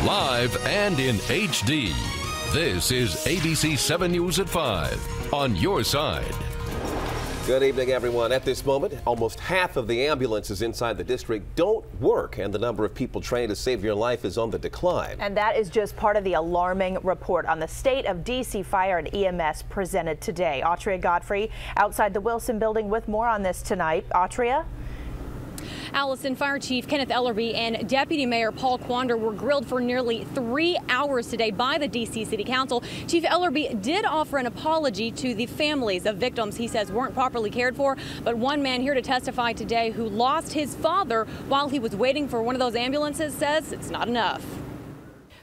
Live and in HD. This is ABC 7 News at 5 on your side. Good evening, everyone. At this moment, almost half of the ambulances inside the district don't work, and the number of people trained to save your life is on the decline. And that is just part of the alarming report on the state of D.C. Fire and EMS presented today. Autria Godfrey outside the Wilson building with more on this tonight. Autria? Allison, Fire Chief Kenneth Ellerbe and Deputy Mayor Paul Quander were grilled for nearly 3 hours today by the D.C. City Council. Chief Ellerbe did offer an apology to the families of victims he says weren't properly cared for. But one man here to testify today who lost his father while he was waiting for one of those ambulances says it's not enough.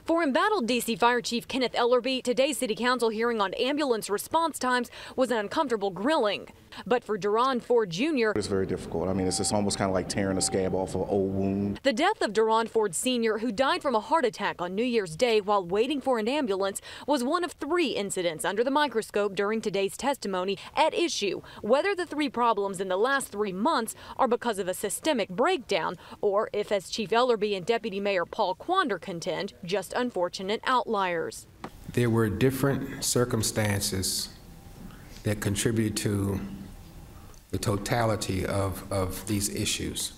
For embattled D.C. Fire Chief Kenneth Ellerbe, today's City Council hearing on ambulance response times was an uncomfortable grilling. But for Duron Ford Jr., it's very difficult. I mean, it's just almost kind of like tearing a scab off an old wound. The death of Duron Ford Sr., who died from a heart attack on New Year's Day while waiting for an ambulance, was one of 3 incidents under the microscope during today's testimony at issue, whether the 3 problems in the last 3 months are because of a systemic breakdown or if, as Chief Ellerbe and Deputy Mayor Paul Quander contend, just unfortunate outliers. There were different circumstances that contributed to the totality of these issues.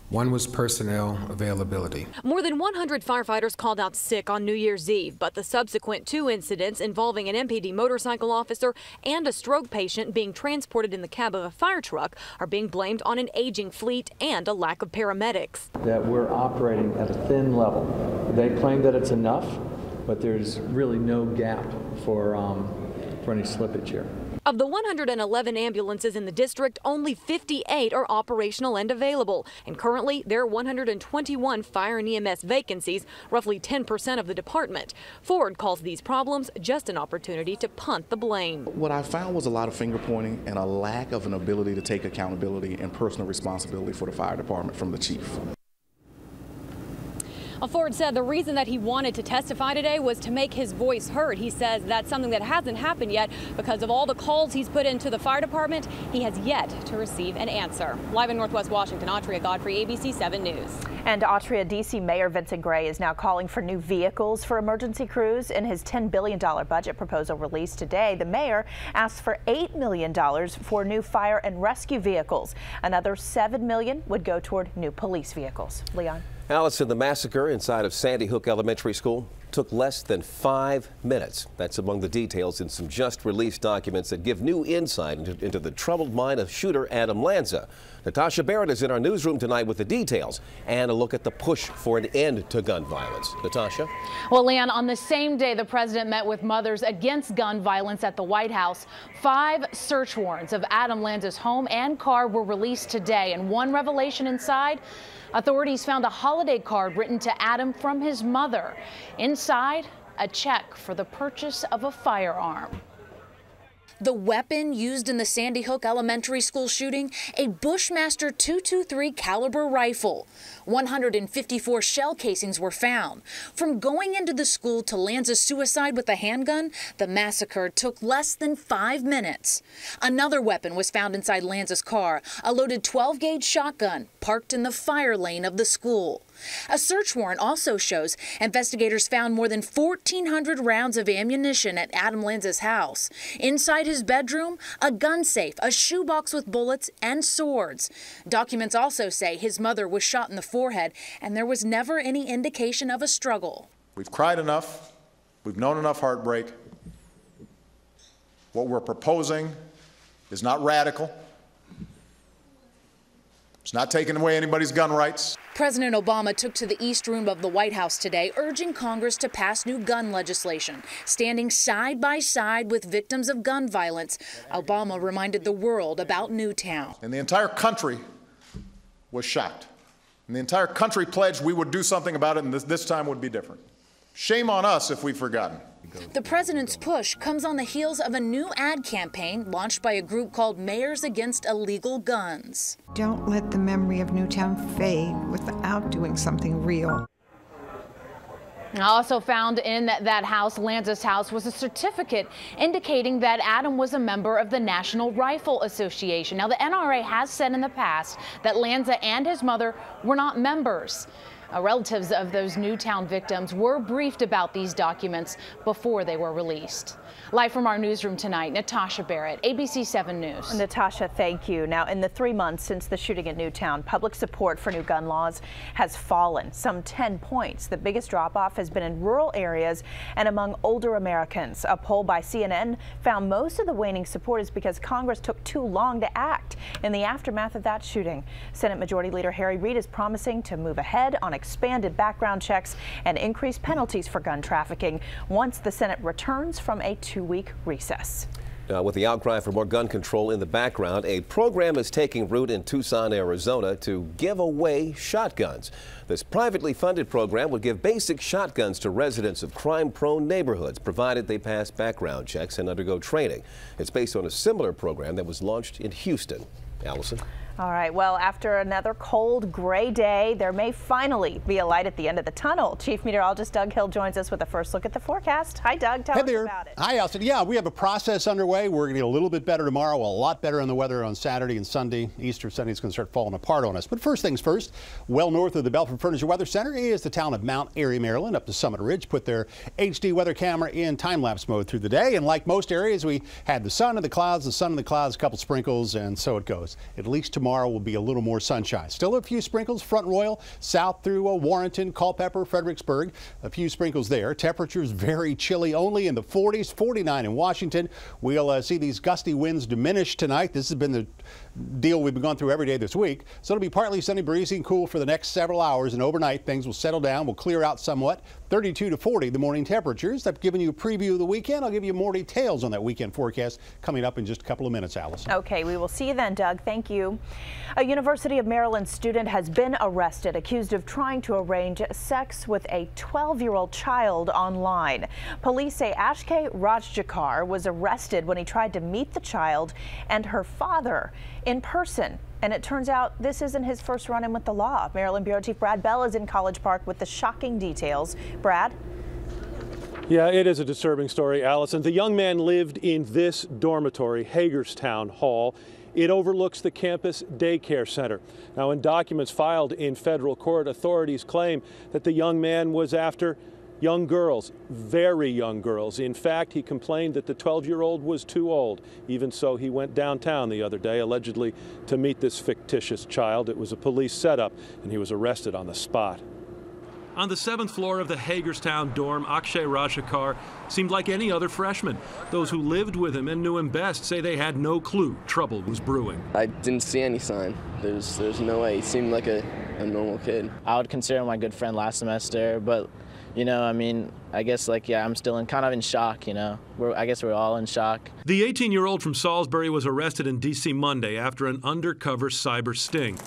One was personnel availability. More than 100 firefighters called out sick on New Year's Eve, but the subsequent 2 incidents involving an MPD motorcycle officer and a stroke patient being transported in the cab of a fire truck are being blamed on an aging fleet and a lack of paramedics. That we're operating at a thin level. They claim that it's enough, but there's really no gap for any slippage here. Of the 111 ambulances in the district, only 58 are operational and available. And currently, there are 121 fire and EMS vacancies, roughly 10% of the department. Ford calls these problems just an opportunity to punt the blame. What I found was a lot of finger pointing and a lack of an ability to take accountability and personal responsibility for the fire department from the chief. Ford said the reason that he wanted to testify today was to make his voice heard. He says that's something that hasn't happened yet because of all the calls he's put into the fire department. He has yet to receive an answer. Live in Northwest Washington, Autria Godfrey, ABC 7 News. And Autria, D.C. Mayor Vincent Gray is now calling for new vehicles for emergency crews. In his $10 billion budget proposal released today, the mayor asked for $8 million for new fire and rescue vehicles. Another $7 million would go toward new police vehicles. Leon. Allison, the massacre inside of Sandy Hook Elementary School took less than 5 minutes. That's among the details in some just released documents that give new insight into the troubled mind of shooter Adam Lanza. Natasha Barrett is in our newsroom tonight with the details and a look at the push for an end to gun violence. Natasha? Well, Leon, on the same day the president met with mothers against gun violence at the White House, 5 search warrants of Adam Lanza's home and car were released today. And one revelation inside, authorities found a holiday card written to Adam from his mother. Inside, a check for the purchase of a firearm. The weapon used in the Sandy Hook Elementary School shooting, a Bushmaster .223 caliber rifle. 154 shell casings were found. From going into the school to Lanza's suicide with a handgun, the massacre took less than 5 minutes. Another weapon was found inside Lanza's car, a loaded 12-gauge shotgun parked in the fire lane of the school. A search warrant also shows investigators found more than 1,400 rounds of ammunition at Adam Lanza's house. Inside his bedroom, a gun safe, a shoebox with bullets, and swords. Documents also say his mother was shot in the forehead, and there was never any indication of a struggle. We've cried enough. We've known enough heartbreak. What we're proposing is not radical. It's not taking away anybody's gun rights. President Obama took to the East Room of the White House today, urging Congress to pass new gun legislation. Standing side by side with victims of gun violence, Obama reminded the world about Newtown. And the entire country was shocked. And the entire country pledged we would do something about it, and this time would be different. Shame on us if we've forgotten. The president's push comes on the heels of a new ad campaign launched by a group called Mayors Against Illegal Guns. Don't let the memory of Newtown fade without doing something real. Also found in that house, Lanza's house, was a certificate indicating that Adam was a member of the National Rifle Association. Now, the NRA has said in the past that Lanza and his mother were not members. Relatives of those Newtown victims were briefed about these documents before they were released. Live from our newsroom tonight, Natasha Barrett, ABC 7 News. Natasha, thank you. Now, in the 3 months since the shooting at Newtown, public support for new gun laws has fallen some 10 points. The biggest drop-off has been in rural areas and among older Americans. A poll by CNN found most of the waning support is because Congress took too long to act in the aftermath of that shooting. Senate Majority Leader Harry Reid is promising to move ahead on expanded background checks and increased penalties for gun trafficking once the Senate returns from a 2-week recess. With the outcry for more gun control in the background, a program is taking root in Tucson, Arizona to give away shotguns. This privately funded program would give basic shotguns to residents of crime-prone neighborhoods, provided they pass background checks and undergo training. It's based on a similar program that was launched in Houston. Allison. All right, well, after another cold, gray day, there may finally be a light at the end of the tunnel. Chief Meteorologist Doug Hill joins us with a first look at the forecast. Hi, Doug. Tell us about it. Hi, Allison. Yeah, we have a process underway. We're going to get a little bit better tomorrow, a lot better on the weather on Saturday and Sunday. Easter Sunday is going to start falling apart on us. But first things first, well north of the Belford Furniture Weather Center is the town of Mount Airy, Maryland, up to Summit Ridge. Put their HD weather camera in time-lapse mode through the day. And like most areas, we had the sun and the clouds, a couple sprinkles, and so it goes. At least tomorrow will be a little more sunshine. Still a few sprinkles, Front Royal, south through Warrenton, Culpeper, Fredericksburg. A few sprinkles there. Temperatures very chilly, only in the 40s, 49 in Washington. We'll see these gusty winds diminish tonight. This has been the deal we've been going through every day this week. So it'll be partly sunny, breezy, and cool for the next several hours, and overnight things will settle down, will clear out somewhat. 32 to 40 the morning temperatures. I've given you a preview of the weekend. I'll give you more details on that weekend forecast coming up in just a couple of minutes, Allison. Okay, we will see you then, Doug. Thank you. A University of Maryland student has been arrested, accused of trying to arrange sex with a 12-year-old child online. Police say Ashke Rajjakar was arrested when he tried to meet the child and her father in person. And it turns out this isn't his first run-in with the law. Maryland Bureau Chief Brad Bell is in College Park with the shocking details. Brad? Yeah, it is a disturbing story, Allison. The young man lived in this dormitory, Hagerstown Hall. It overlooks the campus daycare center. Now, in documents filed in federal court, authorities claim that the young man was after young girls, very young girls. In fact, he complained that the 12-year-old was too old. Even so, he went downtown the other day, allegedly to meet this fictitious child. It was a police setup, and he was arrested on the spot. On the 7th floor of the Hagerstown dorm, Akshay Rajjakar seemed like any other freshman. Those who lived with him and knew him best say they had no clue trouble was brewing. I didn't see any sign. There's no way. He seemed like a normal kid. I would consider him my good friend last semester, but you know, I mean, I guess I'm still kind of in shock, you know. I guess we're all in shock. The 18-year-old from Salisbury was arrested in D.C. Monday after an undercover cyber sting.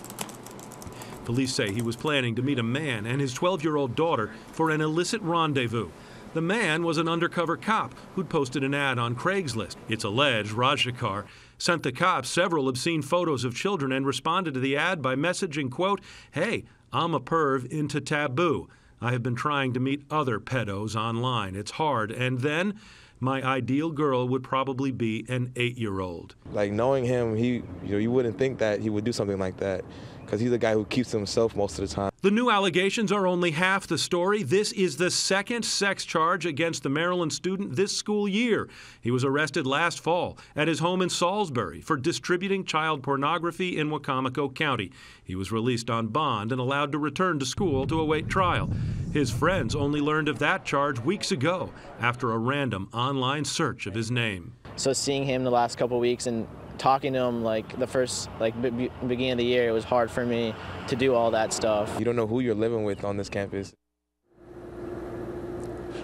Police say he was planning to meet a man and his 12-year-old daughter for an illicit rendezvous. The man was an undercover cop who'd posted an ad on Craigslist. It's alleged Rajjakar sent the cops several obscene photos of children and responded to the ad by messaging, quote, "Hey, I'm a perv into taboo. I have been trying to meet other pedos online. It's hard." And then my ideal girl would probably be an 8-year-old. Like, knowing him, you wouldn't think that he would do something like that, because he's a guy who keeps to himself most of the time. The new allegations are only half the story. This is the second sex charge against the Maryland student this school year. He was arrested last fall at his home in Salisbury for distributing child pornography in Wacomico County. He was released on bond and allowed to return to school to await trial. His friends only learned of that charge weeks ago after a random online search of his name. So seeing him the last couple of weeks and talking to him the first beginning of the year, it was hard for me to do all that stuff. You don't know who you're living with on this campus.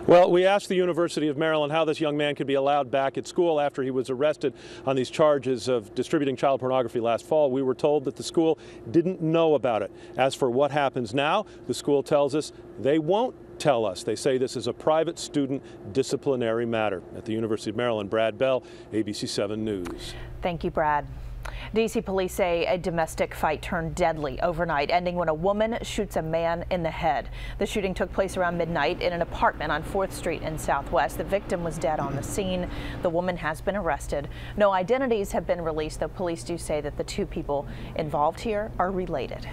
Well, we asked the University of Maryland how this young man could be allowed back at school after he was arrested on these charges of distributing child pornography last fall. We were told that the school didn't know about it. As for what happens now, the school tells us they won't tell us. They say this is a private student disciplinary matter. At the University of Maryland, Brad Bell, ABC 7 News. Thank you, Brad. D.C. police say a domestic fight turned deadly overnight, ending when a woman shoots a man in the head. The shooting took place around midnight in an apartment on 4th Street in Southwest. The victim was dead on the scene. The woman has been arrested. No identities have been released, though police do say that the two people involved here are related.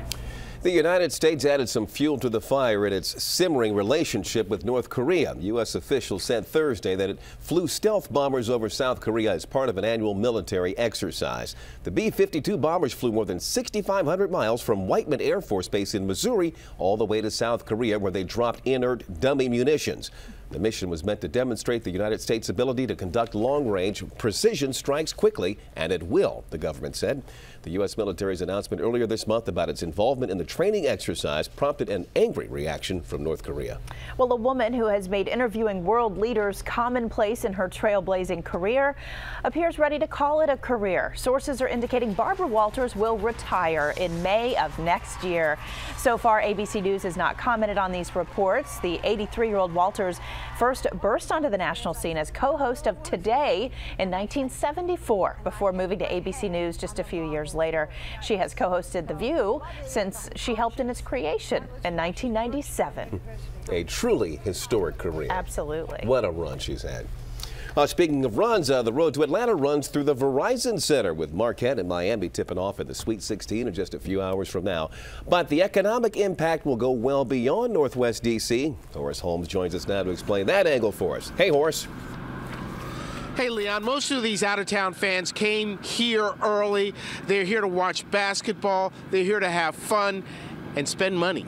The United States added some fuel to the fire in its simmering relationship with North Korea. U.S. officials said Thursday that it flew stealth bombers over South Korea as part of an annual military exercise. The B-52 bombers flew more than 6,500 miles from Whiteman Air Force Base in Missouri all the way to South Korea, where they dropped inert dummy munitions. The mission was meant to demonstrate the United States' ability to conduct long-range precision strikes quickly and at will, the government said. The U.S. military's announcement earlier this month about its involvement in the training exercise prompted an angry reaction from North Korea. Well, a woman who has made interviewing world leaders commonplace in her trailblazing career appears ready to call it a career. Sources are indicating Barbara Walters will retire in May of next year. So far, ABC News has not commented on these reports. The 83-year-old Walters first burst onto the national scene as co-host of Today in 1974 before moving to ABC News just a few years later. She has co-hosted The View since she helped in its creation in 1997. A truly historic career. Absolutely. What a run she's had. Speaking of runs, the road to Atlanta runs through the Verizon Center, with Marquette and Miami tipping off at the Sweet 16 in just a few hours from now. But the economic impact will go well beyond Northwest D.C. Horace Holmes joins us now to explain that angle for us. Hey, Horace. Hey, Leon, most of these out-of-town fans came here early. They're here to watch basketball. They're here to have fun and spend money.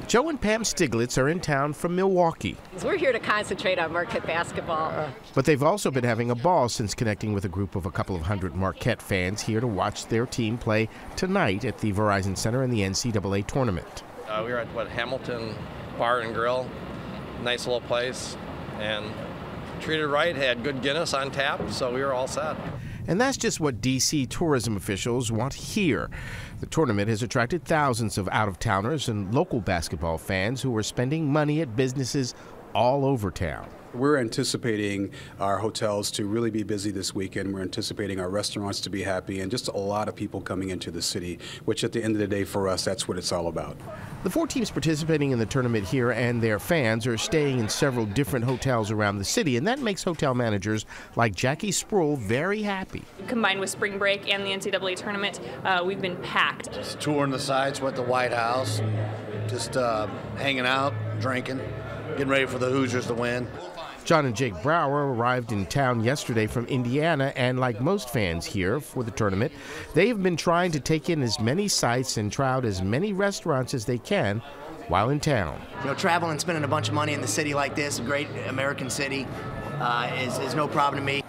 Joe and Pam Stiglitz are in town from Milwaukee. We're here to concentrate on Marquette basketball. But they've also been having a ball since connecting with a group of a couple of hundred Marquette fans here to watch their team play tonight at the Verizon Center in the NCAA Tournament. We were at, Hamilton Bar and Grill. Nice little place. And treated right, had good Guinness on tap, so we were all set. And that's just what D.C. tourism officials want here. The tournament has attracted thousands of out-of-towners and local basketball fans who are spending money at businesses all over town. We're anticipating our hotels to really be busy this weekend. We're anticipating our restaurants to be happy, and just a lot of people coming into the city, which at the end of the day for us, that's what it's all about. The 4 teams participating in the tournament here and their fans are staying in several different hotels around the city, and that makes hotel managers like Jackie Sproul very happy. Combined with spring break and the NCAA tournament, we've been packed. Just touring the sites, went to the White House, just hanging out, drinking, getting ready for the Hoosiers to win. John and Jake Brower arrived in town yesterday from Indiana, and like most fans here for the tournament, they've been trying to take in as many sights and try out as many restaurants as they can while in town. You know, traveling and spending a bunch of money in the city like this, a great American city, is no problem to me.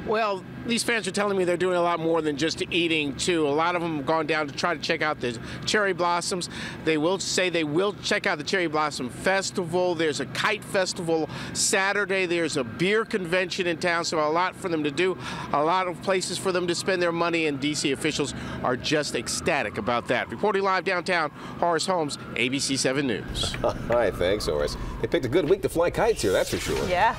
Well, these fans are telling me they're doing a lot more than just eating, too. A lot of them have gone down to try to check out the cherry blossoms. They will say they will check out the Cherry Blossom Festival. There's a kite festival Saturday. There's a beer convention in town, so a lot for them to do, a lot of places for them to spend their money, and D.C. officials are just ecstatic about that. Reporting live downtown, Horace Holmes, ABC 7 News. All right, thanks, Horace. They picked a good week to fly kites here, that's for sure. Yeah.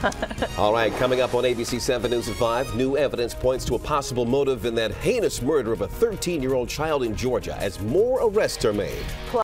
All right, coming up on ABC 7 News at 5, new evidence points to a possible motive in that heinous murder of a 13-year-old child in Georgia as more arrests are made.